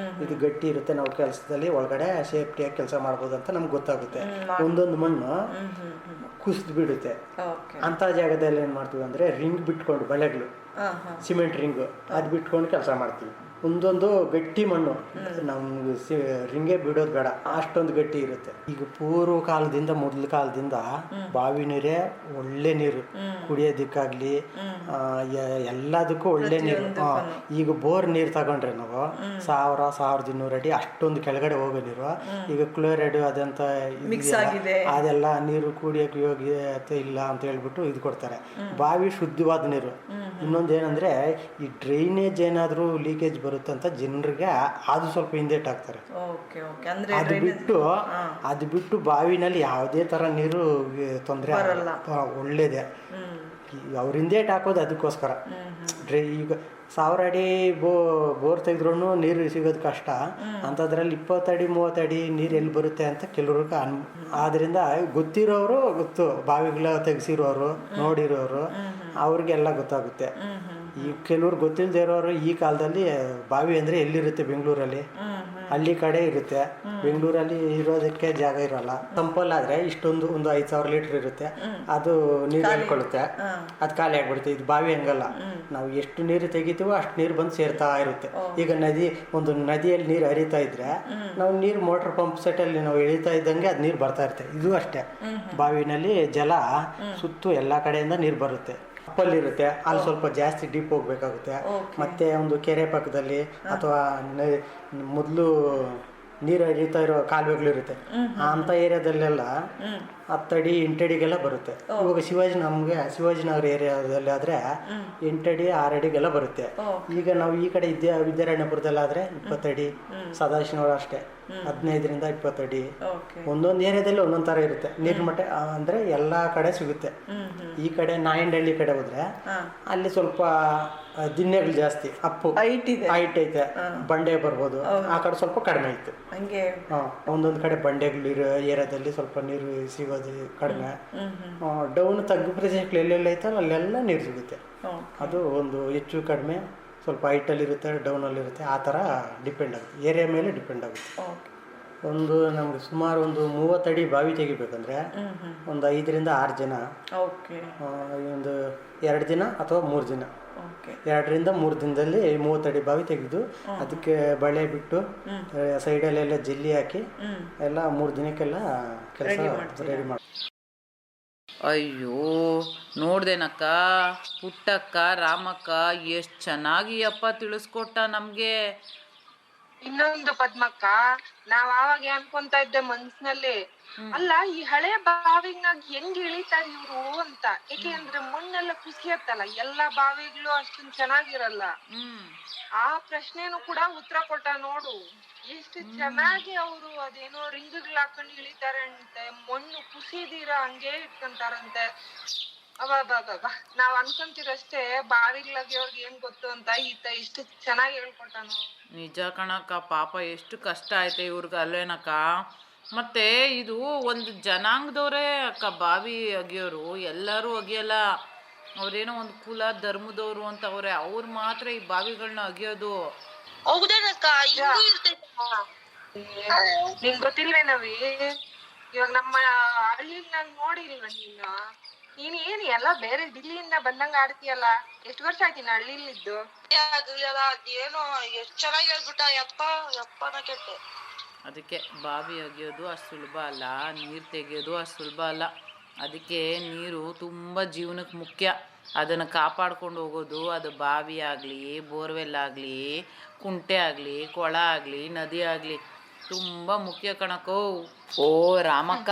ಇದು ಗಟ್ಟಿ ಇರುತ್ತೆ, ನಾವು ಕೆಲಸದಲ್ಲಿ ಒಳಗಡೆ ಸೇಫ್ಟಿಯಾಗಿ ಕೆಲಸ ಮಾಡ್ಬೋದು ಅಂತ ನಮ್ಗೆ ಗೊತ್ತಾಗುತ್ತೆ. ಒಂದೊಂದು ಮಣ್ಣು ಕುಸಿದು ಬಿಡುತ್ತೆ. ಅಂಥ ಜಾಗದಲ್ಲಿ ಏನು ಮಾಡ್ತೀವಿ ಅಂದರೆ ರಿಂಗ್ ಬಿಟ್ಕೊಂಡು, ಬಳೆಗಳು, ಸಿಮೆಂಟ್ ರಿಂಗು ಅದು ಬಿಟ್ಕೊಂಡು ಕೆಲಸ ಮಾಡ್ತೀವಿ. ಒಂದೊಂದು ಗಟ್ಟಿ ಮಣ್ಣು ನಮ್ಗೆ ರಿಂಗೇ ಬಿಡೋದು ಬೇಡ, ಅಷ್ಟೊಂದು ಗಟ್ಟಿ ಇರುತ್ತೆ. ಈಗ ಪೂರ್ವ ಕಾಲದಿಂದ, ಮೊದಲ ಕಾಲದಿಂದ ಬಾವಿ ನೀರೇ ಒಳ್ಳೆ ನೀರು, ಕುಡಿಯೋದಕ್ಕಾಗ್ಲಿ ಎಲ್ಲದಕ್ಕೂ ಒಳ್ಳೆ ನೀರು. ಈಗ ಬೋರ್ ನೀರು ತಗೊಂಡ್ರೆ ನಾವು 1000-1200 ಅಡಿ ಅಷ್ಟೊಂದು ಕೆಳಗಡೆ ಹೋಗೋ ನೀರು. ಈಗ ಕ್ಲೋರೈಡ್ ಅದಂತ ಅದೆಲ್ಲ ನೀರು ಕುಡಿಯೋಕೆ ಯೋಗ್ಯತೆ ಇಲ್ಲ ಅಂತ ಹೇಳ್ಬಿಟ್ಟು ಇದು ಕೊಡ್ತಾರೆ. ಬಾವಿ ಶುದ್ಧವಾದ ನೀರು. ಇನ್ನೊಂದು ಏನಂದ್ರೆ ಈ ಡ್ರೈನೇಜ್ ಏನಾದರೂ ಲೀಕೇಜ್ ಬರುತ್ತೆ ಅಂತ ಜನರಿಗೆ ಅದು ಸ್ವಲ್ಪ ಹಿಂದೇಟ್ ಹಾಕ್ತಾರೆ. ಓಕೆ ಓಕೆ ಅಂದ್ರೆ ಅದು ಬಿಟ್ಟು ಬಾವಿನಲ್ಲಿ ಯಾವುದೇ ಥರ ನೀರು ತೊಂದರೆ ಬರಲ್ಲ. ಒಳ್ಳೇದೇ. ಅವ್ರು ಹಿಂದೇಟ್ ಹಾಕೋದು ಅದಕ್ಕೋಸ್ಕರ. ಈಗ 1000 ಅಡಿ ಬೋರ್ ತೆಗೆದ್ರೂ ನೀರು ಸಿಗೋದು ಕಷ್ಟ. ಅಂಥದ್ರಲ್ಲಿ 20 ಅಡಿ 30 ಅಡಿ ನೀರು ಎಲ್ಲಿ ಬರುತ್ತೆ ಅಂತ ಕೆಲವ್ರಿಗೆ ಆದ್ದರಿಂದ ಗೊತ್ತಿರೋರು ಗೊತ್ತು, ಬಾವಿಗಳ ತೆಗೆಸಿರೋರು ನೋಡಿರೋರು ಅವ್ರಿಗೆಲ್ಲ ಗೊತ್ತಾಗುತ್ತೆ. ಈ ಕೆಲವ್ರು ಗೊತ್ತಿಲ್ಲದೆ ಇರೋರು ಈ ಕಾಲದಲ್ಲಿ ಬಾವಿ ಅಂದರೆ ಎಲ್ಲಿರುತ್ತೆ, ಬೆಂಗಳೂರಲ್ಲಿ ಹಳ್ಳಿ ಕಡೆ ಇರುತ್ತೆ. ಬೆಂಗಳೂರಲ್ಲಿ ಇರೋದಕ್ಕೆ ಜಾಗ ಇರೋಲ್ಲ. ಸಂಪಲ್ಲಾದರೆ ಇಷ್ಟೊಂದು ಒಂದು 5000 ಲೀಟ್ರ್ ಇರುತ್ತೆ, ಅದು ನೀರು ಹೇಳ್ಕೊಳ್ಳುತ್ತೆ, ಅದು ಖಾಲಿ ಆಗ್ಬಿಡುತ್ತೆ. ಇದು ಬಾವಿ ಹಂಗಲ್ಲ, ನಾವು ಎಷ್ಟು ನೀರು ತೆಗಿತೀವೋ ಅಷ್ಟು ನೀರು ಬಂದು ಸೇರ್ತಾ ಇರುತ್ತೆ. ಈಗ ಒಂದು ನದಿಯಲ್ಲಿ ನೀರು ಹರಿತಾ ಇದ್ರೆ ನಾವು ನೀರು ಮೋಟ್ರ್ ಪಂಪ್ ಸೆಟ್ಟಲ್ಲಿ ನಾವು ಎಳಿತಾ ಇದ್ದಂಗೆ ಅದು ನೀರು ಬರ್ತಾ ಇರುತ್ತೆ. ಇದು ಅಷ್ಟೇ, ಬಾವಿನಲ್ಲಿ ಜಲ ಸುತ್ತು ಎಲ್ಲ ಕಡೆಯಿಂದ ನೀರು ಬರುತ್ತೆ. ಅಪ್ಪಲ್ಲಿರುತ್ತೆ, ಅಲ್ಲಿ ಸ್ವಲ್ಪ ಜಾಸ್ತಿ ಡೀಪ್ ಹೋಗ್ಬೇಕಾಗುತ್ತೆ. ಮತ್ತೆ ಒಂದು ಕೆರೆ ಪಕ್ಕದಲ್ಲಿ ಅಥವಾ ಮೊದಲು ನೀರು ಹರಿತಾ ಇರೋ ಕಾಲುವೆಗಳಿರುತ್ತೆ, ಅಂಥ ಏರಿಯಾದಲ್ಲೆಲ್ಲ 10 ಅಡಿ 8 ಅಡಿಗೆಲ್ಲ ಬರುತ್ತೆ. ಇವಾಗ ಶಿವಾಜಿನಗರ ಏರಿಯಾದಲ್ಲಿ ಆದರೆ 8 ಅಡಿ 6 ಅಡಿಗೆಲ್ಲ ಬರುತ್ತೆ. ಈಗ ನಾವು ಈ ಕಡೆ ವಿದ್ಯಾರಣ್ಯಪುರದಲ್ಲಾದರೆ 20 ಅಡಿ, ಸದಾಶಿವನಗರ ಅಷ್ಟೇ 15ರಿಂದ 20 ಅಡಿ. ಒಂದೊಂದು ಏರಿಯಾದಲ್ಲಿ ಒಂದೊಂದು ಥರ ಇರುತ್ತೆ ನೀರಿನ ಮಟ್ಟ. ಅಂದರೆ ಎಲ್ಲ ಕಡೆ ಸಿಗುತ್ತೆ. ಈ ಕಡೆ ನಾಯಂಡಹಳ್ಳಿ ಕಡೆ ಹೋದ್ರೆ ಅಲ್ಲಿ ಸ್ವಲ್ಪ ದಿನ್ನೆಗಳು ಜಾಸ್ತಿ, ಅಪ್ಪು ಹೈಟ್ ಐತೆ, ಬಂಡೆ ಬರ್ಬೋದು. ಆ ಕಡೆ ಸ್ವಲ್ಪ ಕಡಿಮೆ ಇತ್ತು. ಒಂದೊಂದು ಕಡೆ ಬಂಡೆಗಳಿರೋ ಏರಿಯಾದಲ್ಲಿ ಸ್ವಲ್ಪ ನೀರು ಸಿಗೋದು ಕಡಿಮೆ. ಡೌನ್ ತಗ್ಗು ಪ್ರದೇಶಗಳು ಎಲ್ಲೆಲ್ಲ ಐತಲ್ಲ ಅಲ್ಲೆಲ್ಲ ನೀರು ಸಿಗುತ್ತೆ. ಅದು ಒಂದು ಹೆಚ್ಚು ಕಡಿಮೆ ಸ್ವಲ್ಪ ಹೈಟಲ್ಲಿರುತ್ತೆ, ಡೌನಲ್ಲಿರುತ್ತೆ. ಆ ಥರ ಡಿಪೆಂಡ್ ಆಗುತ್ತೆ, ಏರಿಯಾ ಮೇಲೆ ಡಿಪೆಂಡ್ ಆಗುತ್ತೆ. ನಮ್ಗೆ ಸುಮಾರು ಒಂದು 30 ಅಡಿ ಬಾವಿ ತೆಗಿಬೇಕಂದ್ರೆ ಒಂದು 5ರಿಂದ 6 ಜನ, ಒಂದು 2 ದಿನ ಅಥವಾ 3 ದಿನ, 2ರಿಂದ 3 ದಿನದಲ್ಲಿ 30 ಅಡಿ ಬಾವಿ ತೆಗೆದು ಅದಕ್ಕೆ ಬಳೆ ಬಿಟ್ಟು ಸೈಡಲ್ಲೆಲ್ಲ ಜಲ್ಲಿ ಹಾಕಿ ಎಲ್ಲ 3 ದಿನಕ್ಕೆಲ್ಲ ಕೆಲಸ ರೆಡಿ ಮಾಡಿ. ಅಯ್ಯೋ ನೋಡ್ದೇನಕ್ಕ, ಪುಟ್ಟಕ್ಕ ರಾಮಕ್ಕ ಎಷ್ಟು ಚೆನ್ನಾಗಿ ಅಪ್ಪ ತಿಳಿಸ್ಕೊಟ್ಟ ನಮ್ಗೆ. ಇನ್ನೊಂದು ಪದ್ಮಕ್ಕ, ನಾವ್ ಆವಾಗ ಅನ್ಕೊಂತ ಇದ್ದೆ ಮನ್ಸಿನಲ್ಲಿ, ಅಲ್ಲ ಈ ಹಳೆ ಬಾವಿನಾಗ ಹೆಂಗ್ ಇಳಿತಾರ ಇವ್ರು ಅಂತ. ಯಾಕೆ ಅಂದ್ರೆ ಮಣ್ಣೆಲ್ಲ ಕುಸಿಯತ್ತಲ್ಲ, ಎಲ್ಲಾ ಬಾವಿಗಳು ಅಷ್ಟೊಂದ್ ಚೆನ್ನಾಗಿರಲ್ಲ. ಆ ಪ್ರಶ್ನೆನೂ ಕೂಡ ಉತ್ತರ ಕೊಟ್ಟ ನೋಡು. ಎಷ್ಟು ಚೆನ್ನಾಗಿ ಅವರು ಅದೇನೋ ರಿಂಗ್ಗಳು ಹಾಕೊಂಡು ಇಳಿತಾರೆ ಅಂತೆ, ಮಣ್ಣು ಕುಸಿದಿರ ಹಂಗೆ ಇಟ್ಕೊಂತಾರಂತೆ. ನಾವ್ ಅನ್ಕೊಂತೀರಷ್ಟೇ ಬಾವಿಗಳಾಗಿ ಅವ್ರಿಗೆ ಏನ್ ಗೊತ್ತು ಅಂತ. ಇಷ್ಟು ಚೆನ್ನಾಗಿ ಹೇಳ್ಕೊಟ್ಟಾನು. ನಿಜ ಕಣಕ್ಕ, ಪಾಪ ಎಷ್ಟು ಕಷ್ಟ ಐತೆ ಇವ್ರಿಗೆ ಅಲ್ವೇನಕ್ಕ. ಮತ್ತೆ ಇದು ಒಂದು ಜನಾಂಗದವ್ರೇ ಅಕ್ಕ ಬಾವಿ ಅಗಿಯೋರು, ಎಲ್ಲರೂ ಅಗಿಯಲ್ಲ. ಅವ್ರೇನೋ ಒಂದು ಕುಲ ಧರ್ಮದವ್ರು ಅಂತ ಅವ್ರು ಮಾತ್ರ ಈ ಬಾವಿಗಳನ್ನ ಅಗಿಯೋದು. ಹೌದೇನಕ್ಕ? ನಿಂಗ್ ಗೊತ್ತಿಲ್ವೇನವಿ? ಇವಾಗ ನಮ್ಮ ಹಳ್ಳಿ ನಾನ್ ನೋಡಿಲ್ವ ನೀನ್ ಏನ್ ಎಲ್ಲ ಬೇರೆ ದಿಲ್ಲಿಯಿಂದ ಬಂದಂಗ ಆಡ್ತೀಯಲ್ಲ? ಎಷ್ಟು ವರ್ಷ ಆಯ್ತು ನೀನ್ ಹಳ್ಳಿಲಿದ್ದು? ಅದೇನೋ ಎಷ್ಟ್ ಚೆನ್ನಾಗಿ ಹೇಳ್ಬಿಟ್ಟ. ಯಪ್ಪನ ಕೆಟ್ಟೆ. ಅದಕ್ಕೆ ಬಾವಿ ಅಗಿಯೋದು ಅಷ್ಟು ಸುಲಭ ಅಲ್ಲ, ನೀರು ತೆಗೆಯೋದು ಅಷ್ಟು ಸುಲಭ ಅಲ್ಲ. ಅದಕ್ಕೆ ನೀರು ತುಂಬ ಜೀವನಕ್ಕೆ ಮುಖ್ಯ. ಅದನ್ನು ಕಾಪಾಡ್ಕೊಂಡು ಹೋಗೋದು, ಅದು ಬಾವಿ ಆಗಲಿ, ಬೋರ್ವೆಲ್ ಆಗಲಿ, ಕುಂಟೆ ಆಗಲಿ, ಕೊಳ ಆಗಲಿ, ನದಿ ಆಗಲಿ, ತುಂಬ ಮುಖ್ಯ ಕಣಕ್ಕೋ. ಓ ರಾಮಕ್ಕ,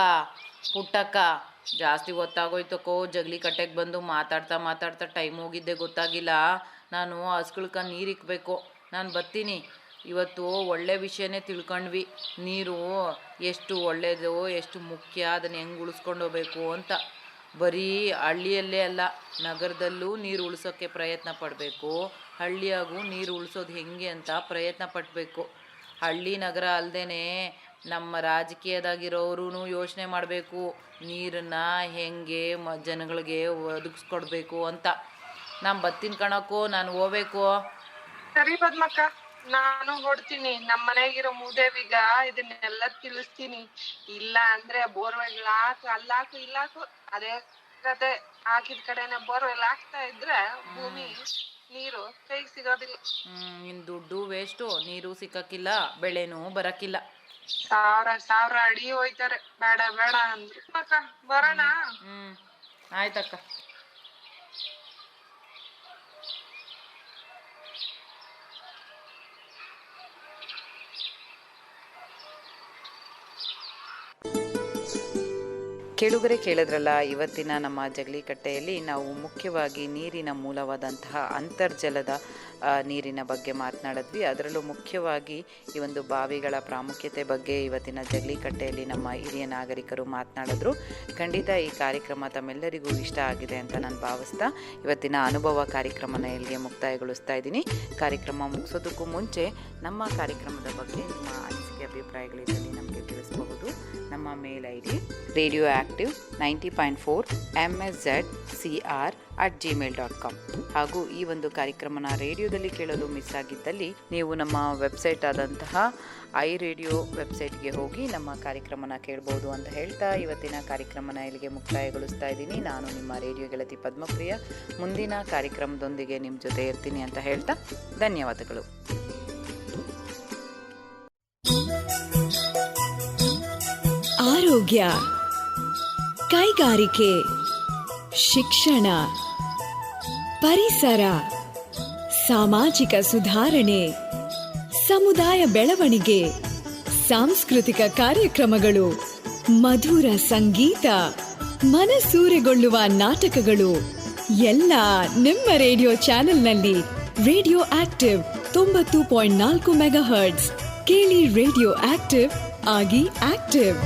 ಪುಟ್ಟಕ್ಕ, ಜಾಸ್ತಿ ಗೊತ್ತಾಗೋಯ್ತಕ್ಕೋ. ಜಗಲಿ ಕಟ್ಟೆಗೆ ಬಂದು ಮಾತಾಡ್ತಾ ಟೈಮ್ ಹೋಗಿದ್ದೆ ಗೊತ್ತಾಗಿಲ್ಲ. ನಾನು ಹಸ್ಗಳ್ಕ ನೀರು ಇಕ್ಬೇಕು. ನಾನು ಬರ್ತೀನಿ. ಇವತ್ತು ಒಳ್ಳೆ ವಿಷಯನೇ ತಿಳ್ಕೊಂಡ್ವಿ. ನೀರು ಎಷ್ಟು ಒಳ್ಳೆಯದು, ಎಷ್ಟು ಮುಖ್ಯ, ಅದನ್ನು ಹೆಂಗೆ ಉಳಿಸ್ಕೊಂಡು ಹೋಗ್ಬೇಕು ಅಂತ. ಬರೀ ಹಳ್ಳಿಯಲ್ಲೇ ಅಲ್ಲ, ನಗರದಲ್ಲೂ ನೀರು ಉಳಿಸೋಕ್ಕೆ ಪ್ರಯತ್ನ ಪಡಬೇಕು. ಹಳ್ಳಿಯಾಗೂ ನೀರು ಉಳಿಸೋದು ಹೆಂಗೆ ಅಂತ ಪ್ರಯತ್ನ ಪಡಬೇಕು. ಹಳ್ಳಿ ನಗರ ಅಲ್ಲದೇ ನಮ್ಮ ರಾಜಕೀಯದಾಗಿರೋರು ಯೋಚನೆ ಮಾಡಬೇಕು, ನೀರನ್ನು ಹೆಂಗೆ ಜನಗಳಿಗೆ ಒದಗಿಸ್ಕೊಡ್ಬೇಕು ಅಂತ. ನಾನು ಬರ್ತೀನಿ ಕಣಕ್ಕೋ, ನಾನು ಹೋಗ್ಬೇಕು. ಸರಿ ಪದ್ಮಕ್ಕ, ನಾನು ಹೊಡ್ತೀನಿ. ನಮ್ಮ ಮನೆಗಿರೋ ಮೂದೇವಿಗ ಇದನ್ನೆಲ್ಲ ತಿಳಿಸ್ತೀನಿ. ಇಲ್ಲ ಅಂದ್ರೆ ಬೋರ್ವೆಲ್ ಅಲ್ಲಾಕು ಇಲ್ಲಾಕು ಅದೇ ಕತೆ. ಹಾಕಿದ ಕಡೆನೆ ಬೋರ್ವೆಲ್ ಹಾಕ್ತಾ ಇದ್ರೆ ಭೂಮಿ ನೀರು ಕೈಗೆ ಸಿಗೋದಿಲ್ಲ. ನಿನ್ ದುಡ್ಡು ವೇಸ್ಟು, ನೀರು ಸಿಕ್ಕಕ್ಕಿಲ್ಲ, ಬೆಳೆನೂ ಬರಕ್ಕಿಲ್ಲ. 1000 ಅಡಿ ಹೋಯ್ತಾರೆ. ಬೇಡ ಅಂದ್ರು. ಅಕ್ಕ ಬರೋಣ? ಆಯ್ತಕ್ಕ. ಕೇಳುಗರೆ ಕೇಳಿದ್ರಲ್ಲ, ಇವತ್ತಿನ ನಮ್ಮ ಜಗಲೀಕಟ್ಟೆಯಲ್ಲಿ ನಾವು ಮುಖ್ಯವಾಗಿ ನೀರಿನ ಮೂಲವಾದಂತಹ ಅಂತರ್ಜಲದ ನೀರಿನ ಬಗ್ಗೆ ಮಾತನಾಡಿದ್ವಿ. ಅದರಲ್ಲೂ ಮುಖ್ಯವಾಗಿ ಈ ಒಂದು ಬಾವಿಗಳ ಪ್ರಾಮುಖ್ಯತೆ ಬಗ್ಗೆ ಇವತ್ತಿನ ಜಗಲೀಕಟ್ಟೆಯಲ್ಲಿ ನಮ್ಮ ಹಿರಿಯ ನಾಗರಿಕರು ಮಾತನಾಡಿದ್ರು. ಖಂಡಿತ ಈ ಕಾರ್ಯಕ್ರಮ ತಮ್ಮೆಲ್ಲರಿಗೂ ಇಷ್ಟ ಆಗಿದೆ ಅಂತ ನಾನು ಭಾವಿಸ್ತಾ ಇವತ್ತಿನ ಅನುಭವ ಕಾರ್ಯಕ್ರಮನ ಇಲ್ಲಿಗೆ ಮುಕ್ತಾಯಗೊಳಿಸ್ತಾ ಇದ್ದೀನಿ. ಕಾರ್ಯಕ್ರಮ ಮುಗಿಸೋದಕ್ಕೂ ಮುಂಚೆ ನಮ್ಮ ಕಾರ್ಯಕ್ರಮದ ಬಗ್ಗೆ ನಿಮ್ಮ ಅನಿಸಿಕೆ ಅಭಿಪ್ರಾಯಗಳಿದ್ದಲ್ಲಿ ನಮಗೆ ತಿಳಿಸಬಹುದು. ನಮ್ಮ ಮೇಲ್ ID radioactive 90.4 mszcr@gmail.com. ಹಾಗೂ ಈ ಒಂದು ಕಾರ್ಯಕ್ರಮನ ರೇಡಿಯೋದಲ್ಲಿ ಕೇಳಲು ಮಿಸ್ ಆಗಿದ್ದಲ್ಲಿ ನೀವು ನಮ್ಮ ವೆಬ್ಸೈಟ್ ಆದಂತಹ iRadio ವೆಬ್ಸೈಟ್ಗೆ ಹೋಗಿ ನಮ್ಮ ಕಾರ್ಯಕ್ರಮನ ಕೇಳ್ಬೋದು ಅಂತ ಹೇಳ್ತಾ ಇವತ್ತಿನ ಕಾರ್ಯಕ್ರಮನ ಇಲ್ಲಿಗೆ ಮುಕ್ತಾಯಗೊಳಿಸ್ತಾ ಇದ್ದೀನಿ. ನಾನು ನಿಮ್ಮ ರೇಡಿಯೋ ಗೆಳತಿ ಪದ್ಮಪ್ರಿಯ. ಮುಂದಿನ ಕಾರ್ಯಕ್ರಮದೊಂದಿಗೆ ನಿಮ್ಮ ಜೊತೆ ಇರ್ತೀನಿ ಅಂತ ಹೇಳ್ತಾ ಧನ್ಯವಾದಗಳು. ಆರೋಗ್ಯ, ಕೈಗಾರಿಕೆ, ಶಿಕ್ಷಣ, ಪರಿಸರ, ಸಾಮಾಜಿಕ ಸುಧಾರಣೆ, ಸಮುದಾಯ ಬೆಳವಣಿಗೆ, ಸಾಂಸ್ಕೃತಿಕ ಕಾರ್ಯಕ್ರಮಗಳು, ಮಧುರ ಸಂಗೀತ, ಮನಸೂರೆಗೊಳ್ಳುವ ನಾಟಕಗಳು ಎಲ್ಲ ನಿಮ್ಮ ರೇಡಿಯೋ ಚಾನೆಲ್ನಲ್ಲಿ. Radio active 90.4 megahertz. ಕೇಳಿ ರೇಡಿಯೋ ಆಕ್ಟಿವ್ ಆಗಿ ಆಕ್ಟಿವ್.